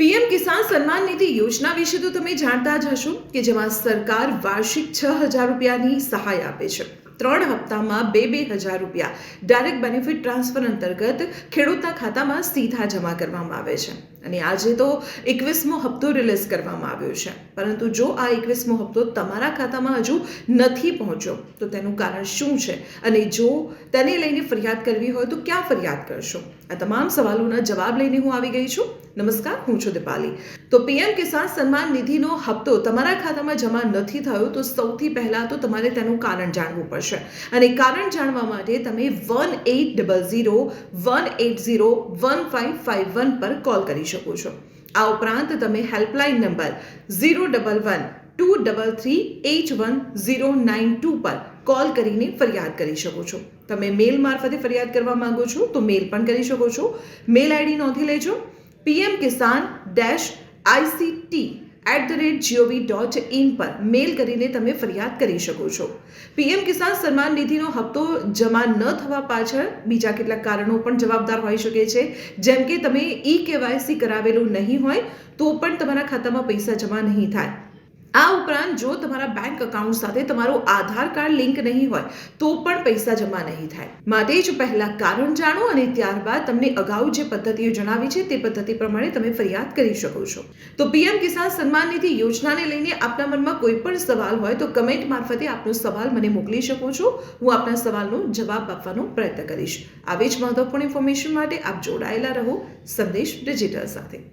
PM Kisan Samman Nidhi યોજના વિશે તો તમે જાણતા જ હશો કે જેમાં સરકાર વાર્ષિક 6,000 રૂપિયાની સહાય આપે છે। 3 હપ્તામાં 2,000 રૂપિયા ડાયરેક્ટ બેનિફિટ ટ્રાન્સફર અંતર્ગત ખેડૂતના ખાતામાં સીધા જમા કરવામાં આવે છે અને આજે તો 21મો હપ્તો રિલીઝ કરવામાં આવ્યો છે। પરંતુ જો આ 21મો હપ્તો તમારા ખાતામાં હજુ નથી પહોંચ્યો તો તેનું કારણ શું છે અને જો તેને લઈને ફરિયાદ કરવી હોય તો ક્યાં ફરિયાદ કરશો? આ તમામ સવાલોના જવાબ લઈને હું આવી ગઈ છું। નમસ્કાર, હું છું દીપાલી। તો પીએમ કિસાન સન્માન નિધિનો હપ્તો તમારા ખાતામાં જમા નથી થયો તો સૌથી પહેલા તો તમારે તેનું કારણ જાણવું પડશે અને કારણ જાણવા માટે તમે 1800-180-1551 પર કોલ કરી શકો છો। આ ઉપરાંત તમે હેલ્પલાઇન નંબર 011-233-81092 પર કોલ કરીને ફરિયાદ કરી શકો છો। તમે મેલ મારફતે ફરિયાદ કરવા માંગો છો તો મેલ પણ કરી શકો છો। મેલ આઈડી નોંધી લેજો, pmkisan-ict@gov.in પર મેલ કરીને તમે ફરિયાદ કરી શકો છો। પીએમ કિસાન સન્માન નિધિનો હપ્તો જમા ન થવા પાછળ બીજા કેટલાક કારણો પણ જવાબદાર હોઈ શકે છે, જેમ કે તમે KYC કરાવેલું નહીં હોય તો પણ તમારા ખાતામાં પૈસા જમા નહીં થાય। આ ઉપરાંત જો તમારા બેંક એકાઉન્ટ સાથે તમારું આધાર કાર્ડ લિંક નહીં હોય તો પણ પૈસા જમા નહીં થાય। માટે જ પહેલા કારણ જાણો અને ત્યારબાદ તમને અગાઉ જે પદ્ધતિઓ જણાવી છે તે પદ્ધતિ પ્રમાણે તમે ફરિયાદ કરી શકો છો। તો પીએમ કિસાન સન્માન નિધિ યોજનાને લઈને આપના મનમાં કોઈ પણ સવાલ હોય તો કમેન્ટ મારફતે આપનો સવાલ મને મોકલી શકો છો। હું આપના સવાલનો જવાબ આપવાનો પ્રયત્ન કરીશ। આવી જ મહત્વપૂર્ણ ઇન્ફોર્મેશન માટે આપ જોડાયેલા રહો સંદેશ ડિજિટલ સાથે।